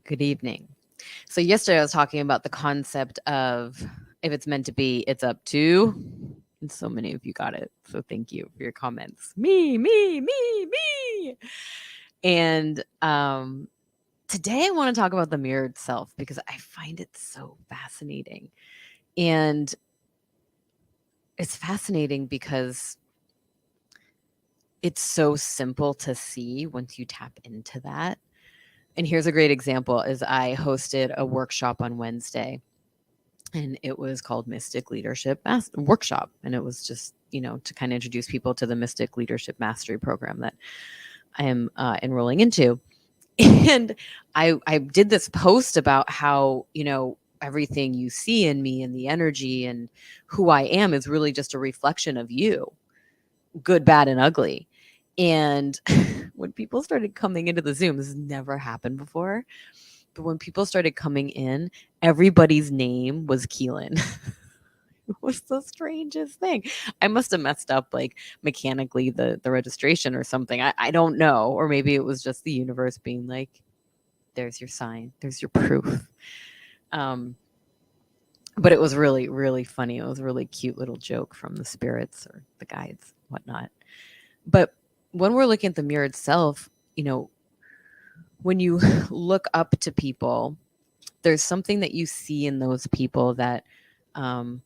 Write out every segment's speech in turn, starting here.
Good evening. So, yesterday I was talking about the concept of if it's meant to be, it's up to. And so many of you got it. So, thank you for your comments. Me. And today I want to talk about the mirrored self because I find it so fascinating. And it's fascinating because it's so simple to see once you tap into that. And here's a great example is I hosted a workshop on Wednesday and it was called Mystic Leadership Workshop. And it was just, to kind of introduce people to the Mystic Leadership Mastery program that I am enrolling into. And I did this post about how, everything you see in me and the energy and who I am is really just a reflection of you, good, bad, and ugly. And when people started coming into the Zoom, this has never happened before. But when people started coming in, everybody's name was Keelan. It was the strangest thing. I must have messed up like mechanically the registration or something. I don't know. Or maybe it was just the universe being like, there's your sign, there's your proof. Um, but it was really, really funny. It was a really cute little joke from the spirits or the guides, whatnot. But when we're looking at the mirrored self, when you look up to people, there's something that you see in those people that um,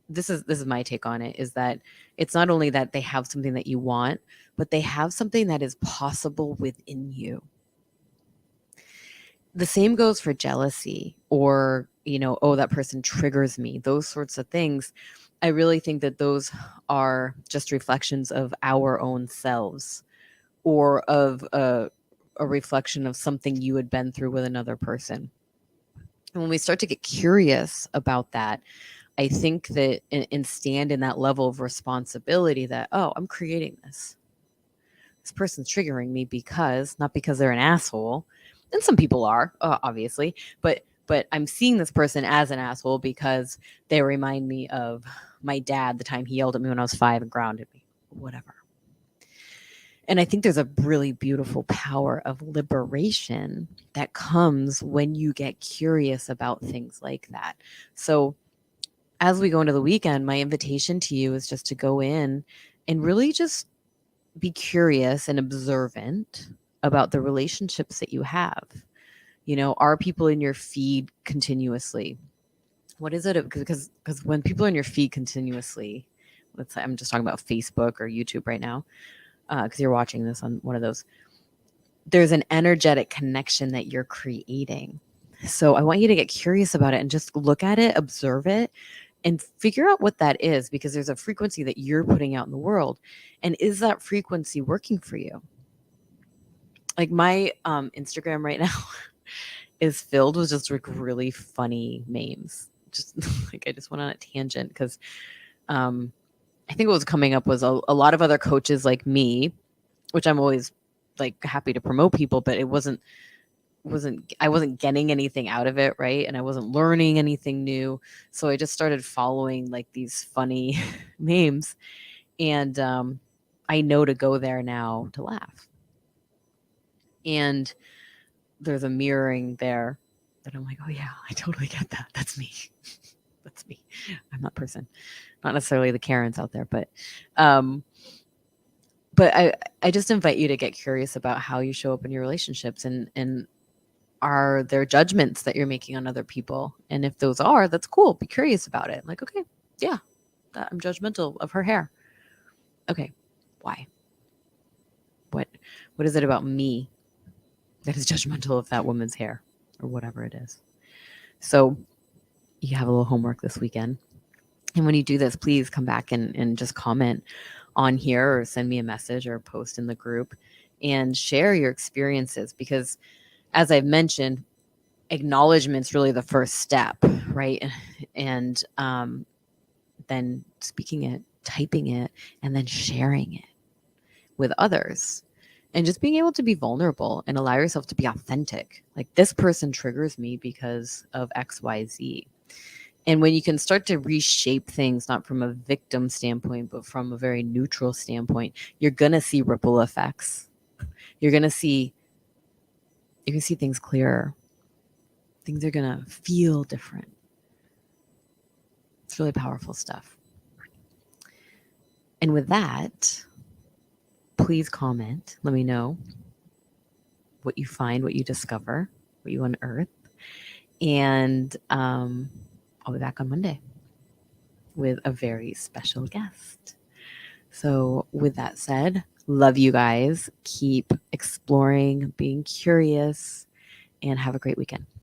this is my take on it, is that it's not only that they have something that you want, but they have something that is possible within you. The same goes for jealousy or, oh, that person triggers me, those sorts of things. I really think that those are just reflections of our own selves or of a reflection of something you had been through with another person. And when we start to get curious about that, I think that and stand in that level of responsibility that, oh, I'm creating this. This person's triggering me because, not because they're an asshole. And some people are, obviously, but I'm seeing this person as an asshole because they remind me of my dad, the time he yelled at me when I was 5 and grounded me, whatever. And I think there's a really beautiful power of liberation that comes when you get curious about things like that. So, as we go into the weekend, my invitation to you is just to go in and really just be curious and observant about the relationships that you have. Are people in your feed continuously? What is it? Because when people are in your feed continuously, let's say I'm just talking about Facebook or YouTube right now, because you're watching this on one of those, there's an energetic connection that you're creating. So I want you to get curious about it and just look at it, observe it, and figure out what that is, because there's a frequency that you're putting out in the world. And is that frequency working for you? Like my Instagram right now is filled with just like really funny memes. Just like I just went on a tangent because um, I think what was coming up was a lot of other coaches like me, which I'm always like happy to promote people, but it wasn't I wasn't getting anything out of it, right? And I wasn't learning anything new. So I just started following like these funny memes, and I know to go there now to laugh. And there's a mirroring there that I'm like, "Oh yeah, I totally get that. That's me. That's me. I'm that person." Not necessarily the Karens out there, um but I just invite you to get curious about how you show up in your relationships, and are there judgments that you're making on other people? And if those are, that's cool. Be curious about it. Like, okay, yeah, I'm judgmental of her hair. Okay, why? What what is it about me that is judgmental of that woman's hair or whatever it is? So you have a little homework this weekend. And when you do this, please come back and just comment on here or send me a message or post in the group and share your experiences, because as I've mentioned, acknowledgement's really the first step, right? And then speaking it, typing it, and then sharing it with others. And just being able to be vulnerable and allow yourself to be authentic. Like, this person triggers me because of XYZ. And when you can start to reshape things, not from a victim standpoint, but from a very neutral standpoint, you're going to see ripple effects. You're going to see You can see things clearer. Things are going to feel different. It's really powerful stuff. And with that, please comment. Let me know what you find, what you discover, what you unearth. And I'll be back on Monday with a very special guest. So, with that said, love you guys. Keep exploring, being curious, and have a great weekend.